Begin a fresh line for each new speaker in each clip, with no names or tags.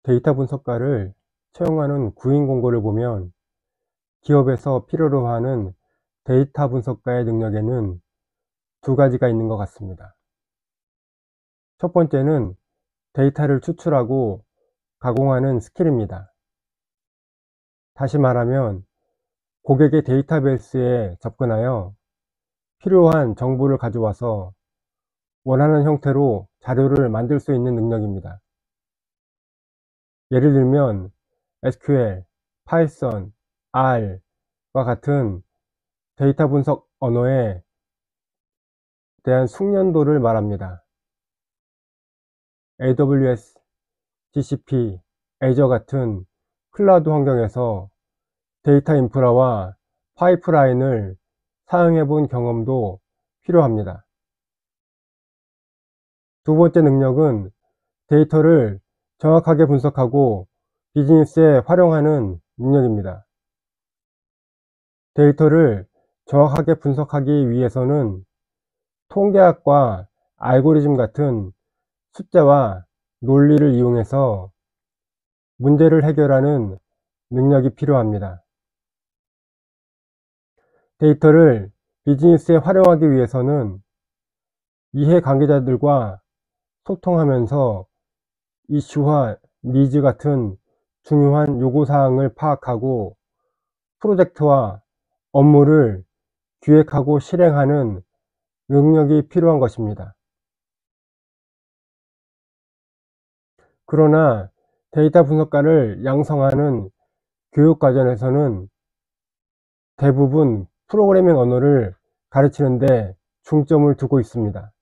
데이터 분석가를 채용하는 구인 공고를 보면 기업에서 필요로 하는 데이터 분석가의 능력에는 두 가지가 있는 것 같습니다. 첫 번째는 데이터를 추출하고 가공하는 스킬입니다. 다시 말하면 고객의 데이터베이스에 접근하여 필요한 정보를 가져와서 원하는 형태로 자료를 만들 수 있는 능력입니다. 예를 들면 SQL, 파이썬, R과 같은 데이터 분석 언어에 대한 숙련도를 말합니다. AWS, GCP, Azure 같은 클라우드 환경에서 데이터 인프라와 파이프라인을 사용해 본 경험도 필요합니다. 두 번째 능력은 데이터를 정확하게 분석하고 비즈니스에 활용하는 능력입니다. 데이터를 정확하게 분석하기 위해서는 통계학과 알고리즘 같은 숫자와 논리를 이용해서 문제를 해결하는 능력이 필요합니다. 데이터를 비즈니스에 활용하기 위해서는 이해관계자들과 소통하면서 이슈와 니즈 같은 중요한 요구사항을 파악하고 프로젝트와 업무를 기획하고 실행하는 능력이 필요한 것입니다. 그러나 데이터 분석가를 양성하는 교육과정에서는 대부분 프로그래밍 언어를 가르치는 데 중점을 두고 있습니다.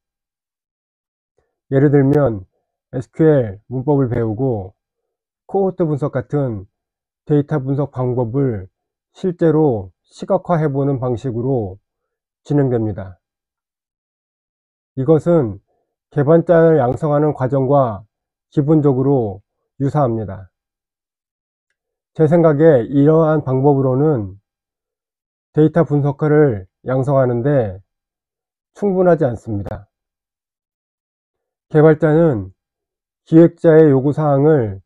예를 들면 SQL 문법을 배우고 코호트 분석 같은 데이터 분석 방법을 실제로 시각화해보는 방식으로 진행됩니다. 이것은 개발자를 양성하는 과정과 기본적으로 유사합니다. 제 생각에 이러한 방법으로는 데이터 분석가를 양성하는데 충분하지 않습니다. 개발자는 기획자의 요구사항을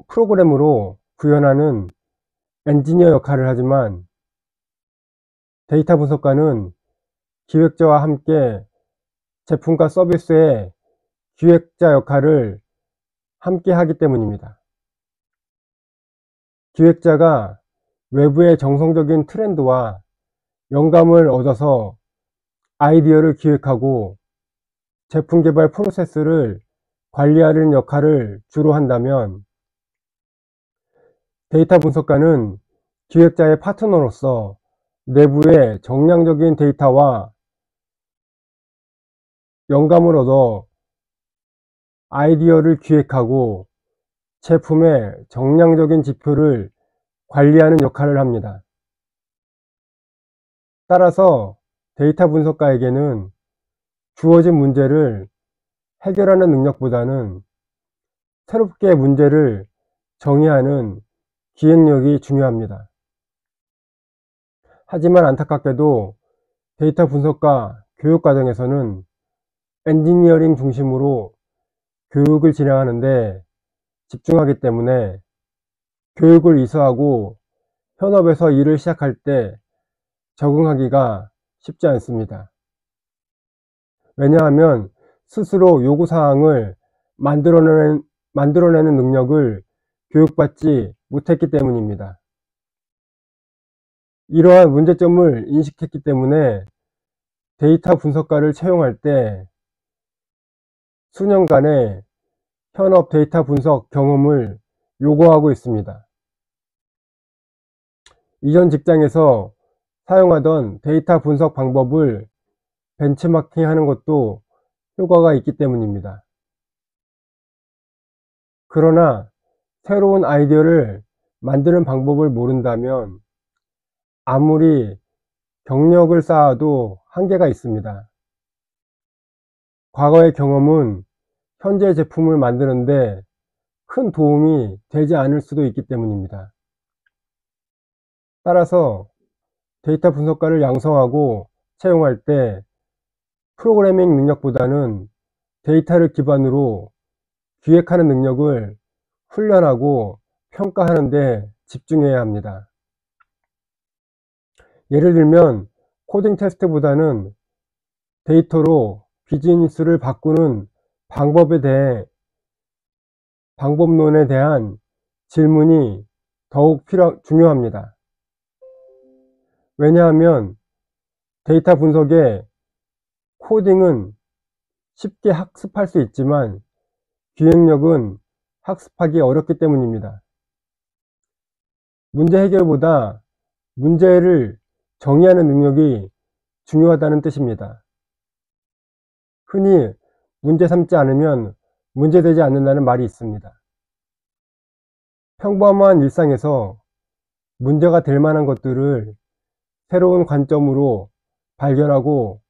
프로그램으로 구현하는 엔지니어 역할을 하지만 데이터 분석가는 기획자와 함께 제품과 서비스의 기획자 역할을 함께 하기 때문입니다. 기획자가 외부의 정성적인 트렌드와 영감을 얻어서 아이디어를 기획하고 제품 개발 프로세스를 관리하는 역할을 주로 한다면 데이터 분석가는 기획자의 파트너로서 내부의 정량적인 데이터와 영감을 얻어 아이디어를 기획하고 제품의 정량적인 지표를 관리하는 역할을 합니다. 따라서 데이터 분석가에게는 주어진 문제를 해결하는 능력보다는 새롭게 문제를 정의하는 기획력이 중요합니다. 하지만 안타깝게도 데이터 분석가 교육 과정에서는 엔지니어링 중심으로 교육을 진행하는데 집중하기 때문에 교육을 이수하고 현업에서 일을 시작할 때 적응하기가 쉽지 않습니다. 왜냐하면 스스로 요구사항을 만들어내는 능력을 교육받지 못했기 때문입니다. 이러한 문제점을 인식했기 때문에 데이터 분석가를 채용할 때 수년간의 현업 데이터 분석 경험을 요구하고 있습니다. 이전 직장에서 사용하던 데이터 분석 방법을 벤치마킹 하는 것도 효과가 있기 때문입니다. 그러나 새로운 아이디어를 만드는 방법을 모른다면 아무리 경력을 쌓아도 한계가 있습니다. 과거의 경험은 현재 제품을 만드는데 큰 도움이 되지 않을 수도 있기 때문입니다. 따라서 데이터 분석가를 양성하고 채용할 때 프로그래밍 능력보다는 데이터를 기반으로 기획하는 능력을 훈련하고 평가하는 데 집중해야 합니다. 예를 들면 코딩 테스트보다는 데이터로 비즈니스를 바꾸는 방법론에 대한 질문이 더욱 중요합니다. 왜냐하면 데이터 분석에 코딩은 쉽게 학습할 수 있지만 기획력은 학습하기 어렵기 때문입니다. 문제 해결보다 문제를 정의하는 능력이 중요하다는 뜻입니다. 흔히 문제 삼지 않으면 문제되지 않는다는 말이 있습니다. 평범한 일상에서 문제가 될 만한 것들을 새로운 관점으로 발견하고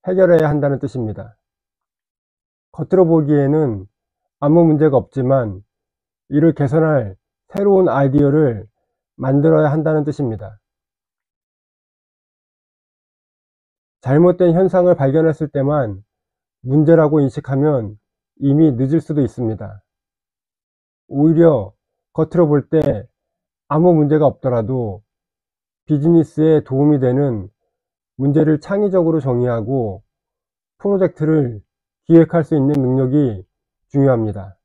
해결해야 한다는 뜻입니다. 겉으로 보기에는 아무 문제가 없지만 이를 개선할 새로운 아이디어를 만들어야 한다는 뜻입니다. 잘못된 현상을 발견했을 때만 문제라고 인식하면 이미 늦을 수도 있습니다. 오히려 겉으로 볼 때 아무 문제가 없더라도 비즈니스에 도움이 되는 문제를 창의적으로 정의하고 프로젝트를 기획할 수 있는 능력이 중요합니다.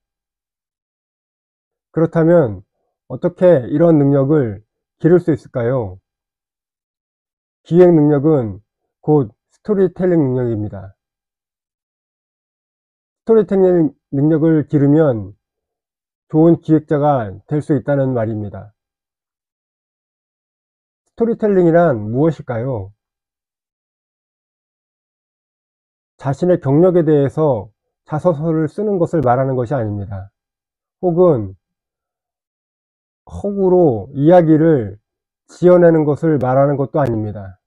그렇다면 어떻게 이런 능력을 기를 수 있을까요? 기획 능력은 곧 스토리텔링 능력입니다. 스토리텔링 능력을 기르면 좋은 기획자가 될 수 있다는 말입니다. 스토리텔링이란 무엇일까요? 자신의 경력에 대해서 자서서를 쓰는 것을 말하는 것이 아닙니다. 혹은 허구로 이야기를 지어내는 것을 말하는 것도 아닙니다.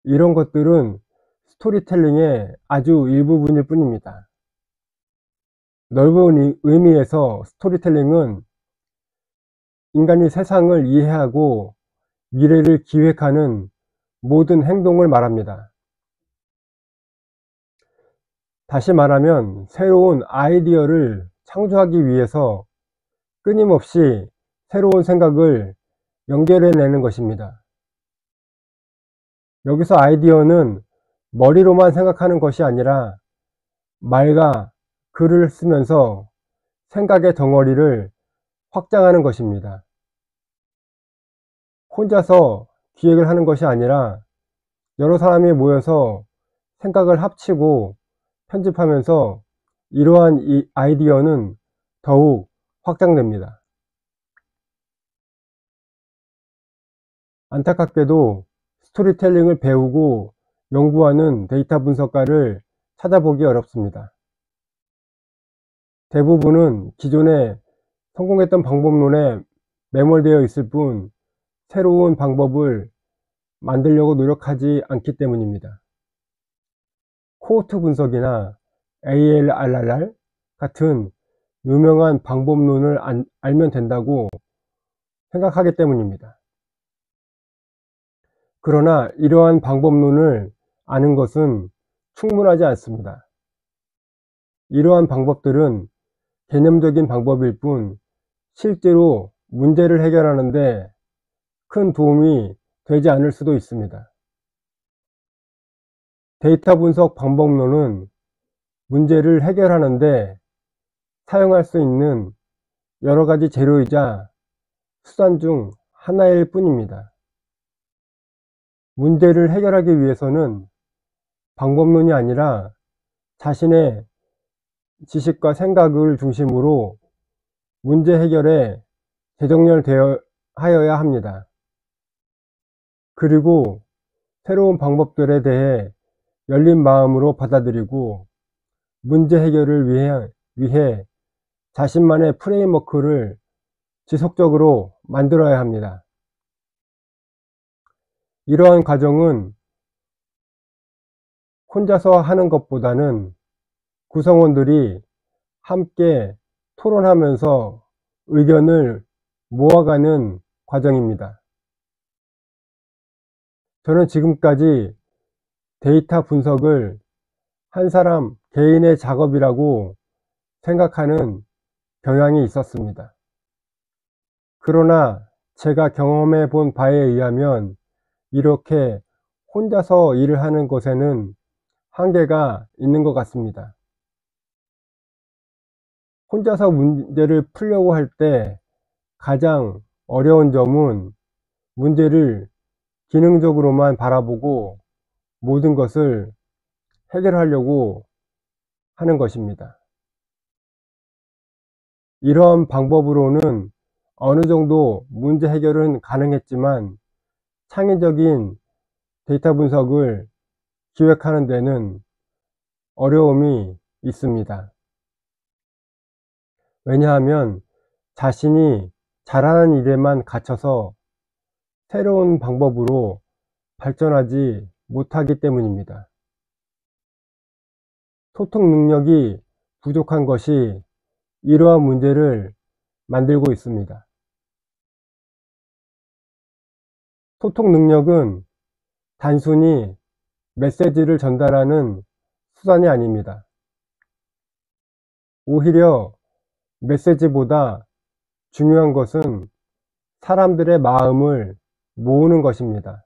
이런 것들은 스토리텔링의 아주 일부분일 뿐입니다. 넓은 의미에서 스토리텔링은 인간이 세상을 이해하고 미래를 기획하는 모든 행동을 말합니다. 다시 말하면 새로운 아이디어를 창조하기 위해서 끊임없이 새로운 생각을 연결해내는 것입니다. 여기서 아이디어는 머리로만 생각하는 것이 아니라 말과 글을 쓰면서 생각의 덩어리를 확장하는 것입니다. 혼자서 기획을 하는 것이 아니라 여러 사람이 모여서 생각을 합치고 편집하면서 이러한 이 아이디어는 더욱 확장됩니다. 안타깝게도 스토리텔링을 배우고 연구하는 데이터 분석가를 찾아보기 어렵습니다. 대부분은 기존에 성공했던 방법론에 매몰되어 있을 뿐 새로운 방법을 만들려고 노력하지 않기 때문입니다. 코호트 분석이나 ALRR 같은 유명한 방법론을 알면 된다고 생각하기 때문입니다. 그러나 이러한 방법론을 아는 것은 충분하지 않습니다. 이러한 방법들은 개념적인 방법일 뿐 실제로 문제를 해결하는 데 큰 도움이 되지 않을 수도 있습니다. 데이터 분석 방법론은 문제를 해결하는 데 사용할 수 있는 여러 가지 재료이자 수단 중 하나일 뿐입니다. 문제를 해결하기 위해서는 방법론이 아니라 자신의 지식과 생각을 중심으로 문제 해결에 재정렬하여야 합니다. 그리고 새로운 방법들에 대해 열린 마음으로 받아들이고 문제 해결을 위해 자신만의 프레임워크를 지속적으로 만들어야 합니다. 이러한 과정은 혼자서 하는 것보다는 구성원들이 함께 토론하면서 의견을 모아가는 과정입니다. 저는 지금까지 데이터 분석을 한 사람 개인의 작업이라고 생각하는 경향이 있었습니다. 그러나 제가 경험해 본 바에 의하면 이렇게 혼자서 일을 하는 것에는 한계가 있는 것 같습니다. 혼자서 문제를 풀려고 할 때 가장 어려운 점은 문제를 기능적으로만 바라보고 모든 것을 해결하려고 하는 것입니다. 이러한 방법으로는 어느 정도 문제 해결은 가능했지만 창의적인 데이터 분석을 기획하는 데는 어려움이 있습니다. 왜냐하면 자신이 잘하는 일에만 갇혀서 새로운 방법으로 발전하지 못하기 때문입니다. 소통 능력이 부족한 것이 이러한 문제를 만들고 있습니다. 소통 능력은 단순히 메시지를 전달하는 수단이 아닙니다. 오히려 메시지보다 중요한 것은 사람들의 마음을 모으는 것입니다.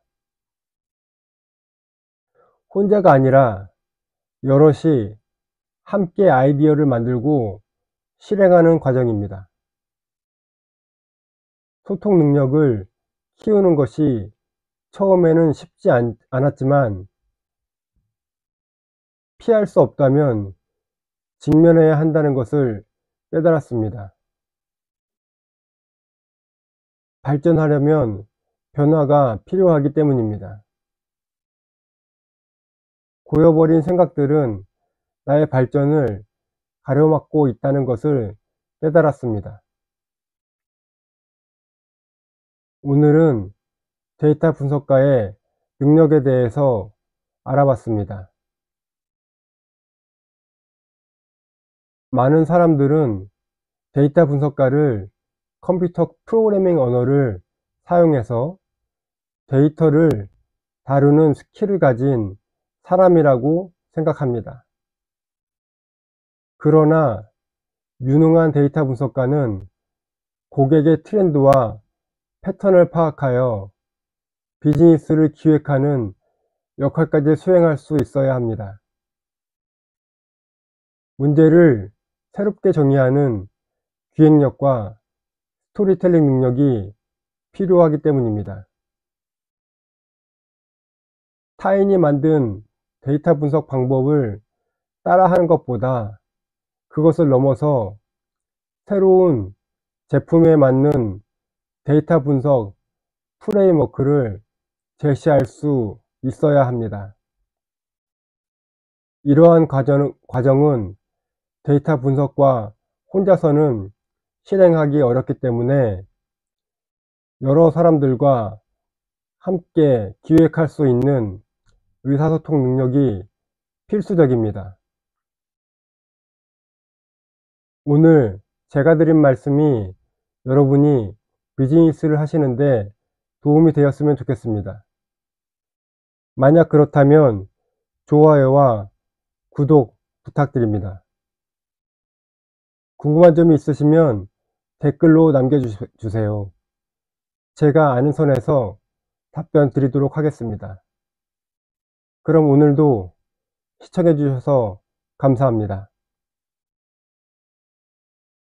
혼자가 아니라 여럿이 함께 아이디어를 만들고 실행하는 과정입니다. 소통 능력을 키우는 것이 처음에는 쉽지 않았지만 피할 수 없다면 직면해야 한다는 것을 깨달았습니다. 발전하려면 변화가 필요하기 때문입니다. 고여버린 생각들은 나의 발전을 가로막고 있다는 것을 깨달았습니다. 오늘은 데이터 분석가의 능력에 대해서 알아봤습니다. 많은 사람들은 데이터 분석가를 컴퓨터 프로그래밍 언어를 사용해서 데이터를 다루는 스킬을 가진 사람이라고 생각합니다. 그러나 유능한 데이터 분석가는 고객의 트렌드와 패턴을 파악하여 비즈니스를 기획하는 역할까지 수행할 수 있어야 합니다. 문제를 새롭게 정의하는 기획력과 스토리텔링 능력이 필요하기 때문입니다. 타인이 만든 데이터 분석 방법을 따라하는 것보다 그것을 넘어서 새로운 제품에 맞는 데이터 분석 프레임워크를 제시할 수 있어야 합니다. 이러한 과정은 데이터 분석과 혼자서는 실행하기 어렵기 때문에 여러 사람들과 함께 기획할 수 있는 의사소통 능력이 필수적입니다. 오늘 제가 드린 말씀이 여러분이 비즈니스를 하시는데 도움이 되었으면 좋겠습니다. 만약 그렇다면 좋아요와 구독 부탁드립니다. 궁금한 점이 있으시면 댓글로 남겨주세요. 제가 아는 선에서 답변 드리도록 하겠습니다. 그럼 오늘도 시청해 주셔서 감사합니다.